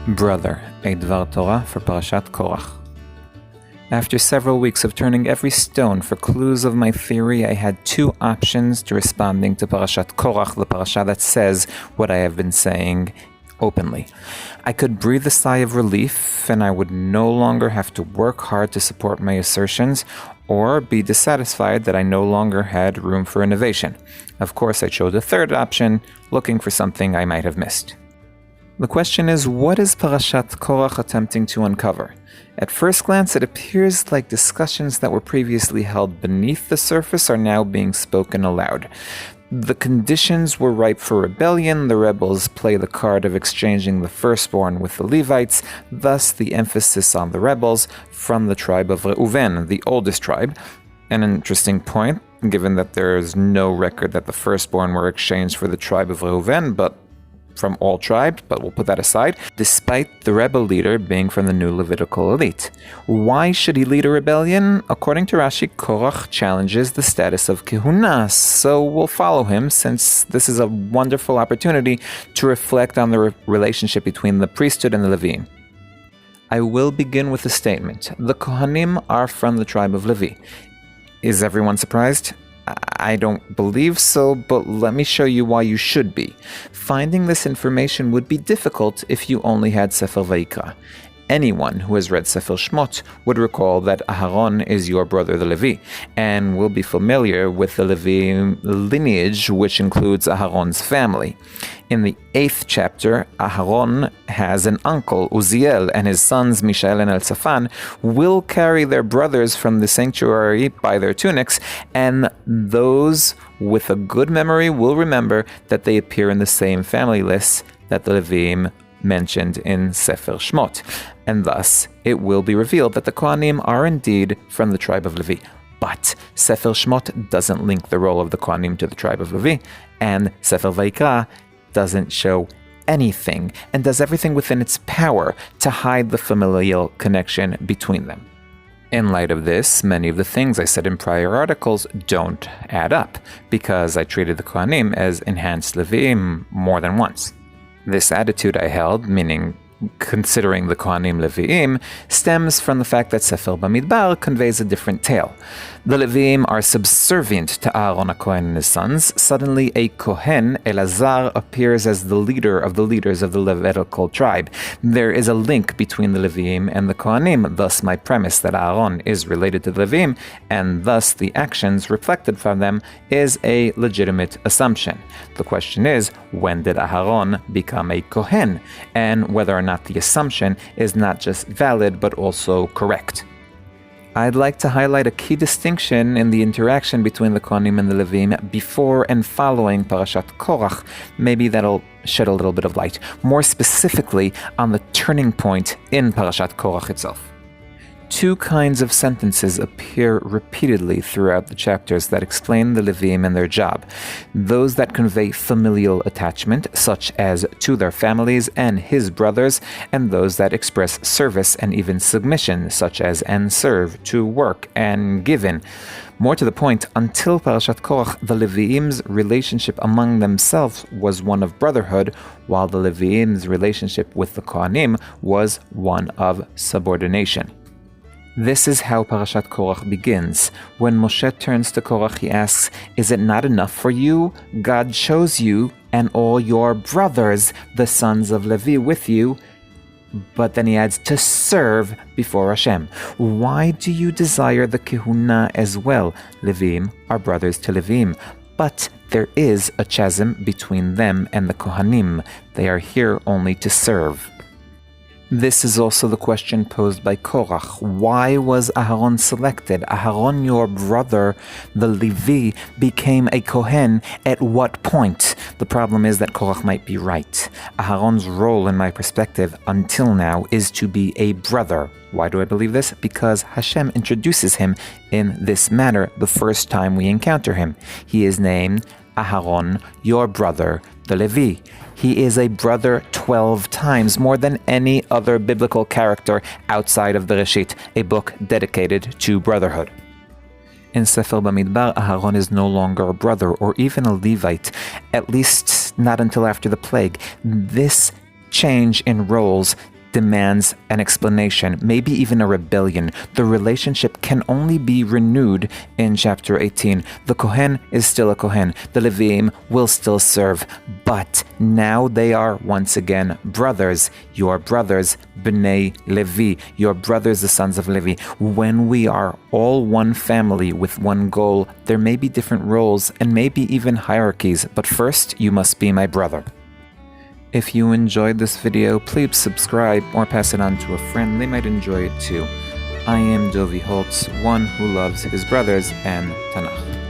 Brother, a Dvar Torah for Parashat Korach. After several weeks of turning every stone for clues of my theory, I had two options to responding to Parashat Korach, the parasha that says what I have been saying openly. I could breathe a sigh of relief, and I would no longer have to work hard to support my assertions, or be dissatisfied that I no longer had room for innovation. Of course, I chose the third option, looking for something I might have missed. The question is, what is Parashat Korach attempting to uncover? At first glance, it appears like discussions that were previously held beneath the surface are now being spoken aloud. The conditions were ripe for rebellion. The rebels play the card of exchanging the firstborn with the Levites, thus the emphasis on the rebels from the tribe of Reuben, the oldest tribe. An interesting point, given that there is no record that the firstborn were exchanged for the tribe of Reuben, but from all tribes, but we'll put that aside, despite the rebel leader being from the new Levitical elite. Why should he lead a rebellion? According to Rashi, Korach challenges the status of Kehunah, so we'll follow him since this is a wonderful opportunity to reflect on the relationship between the priesthood and the Levites. I will begin with a statement. The Kohanim are from the tribe of Levi. Is everyone surprised? I don't believe so, but let me show you why you should be. Finding this information would be difficult if you only had Sefer Vayikra. Anyone who has read Sefer Shmot would recall that Aharon is your brother the Levi, and will be familiar with the Levi lineage, which includes Aharon's family. In the 8th chapter, Aharon has an uncle, Uziel, and his sons, Mishael and Elzaphan, will carry their brothers from the sanctuary by their tunics, and those with a good memory will remember that they appear in the same family lists that the Levim mentioned in Sefer Shmot, and thus it will be revealed that the Kohanim are indeed from the tribe of Levi. But Sefer Shmot doesn't link the role of the Kohanim to the tribe of Levi, and Sefer Vayikra doesn't show anything and does everything within its power to hide the familial connection between them. In light of this, many of the things I said in prior articles don't add up, because I treated the Kohanim as enhanced Levim more than once. This attitude I held, meaning considering the Kohanim Leviim, stems from the fact that Sefer Bamidbar conveys a different tale. The Leviim are subservient to Aaron HaKohen and his sons. Suddenly a Kohen, Elazar, appears as the leader of the leaders of the Levitical tribe. There is a link between the Leviim and the Kohanim, thus my premise that Aaron is related to the Leviim, and thus the actions reflected from them, is a legitimate assumption. The question is, when did Aaron become a Kohen, and whether or not the assumption is not just valid but also correct. I'd like to highlight a key distinction in the interaction between the Kohanim and the Levim before and following Parashat Korach. Maybe that'll shed a little bit of light, more specifically on the turning point in Parashat Korach itself. Two kinds of sentences appear repeatedly throughout the chapters that explain the Levim and their job. Those that convey familial attachment, such as to their families and his brothers, and those that express service and even submission, such as and serve, to work, and given. More to the point, until Parashat Korach, the Leviim's relationship among themselves was one of brotherhood, while the Leviim's relationship with the Kohanim was one of subordination. This is how Parashat Korach begins. When Moshe turns to Korach, he asks, "Is it not enough for you? God chose you and all your brothers, the sons of Levi, with you." But then he adds, "to serve before Hashem." Why do you desire the Kehunah as well? Levim are brothers to Levim. But there is a chasm between them and the Kohanim. They are here only to serve. This is also the question posed by Korach. Why was Aharon selected? Aharon, your brother, the Levi, became a Kohen at what point? The problem is that Korach might be right. Aharon's role, in my perspective, until now, is to be a brother. Why do I believe this? Because Hashem introduces him in this manner the first time we encounter him. He is named Aharon, your brother, the Levi. He is a brother 12 times, more than any other biblical character outside of the Reshit, a book dedicated to brotherhood. In Sefer Bamidbar, Aharon is no longer a brother or even a Levite, at least not until after the plague. This change in roles demands an explanation, maybe even a rebellion. The relationship can only be renewed in chapter 18. The Kohen is still a Kohen. The Leviim will still serve. But now they are once again brothers. Your brothers, B'nai Levi. Your brothers, the sons of Levi. When we are all one family with one goal, there may be different roles and maybe even hierarchies. But first, you must be my brother. If you enjoyed this video, please subscribe or pass it on to a friend. They might enjoy it too. I am Dovi Holtz, one who loves his brothers and Tanakh.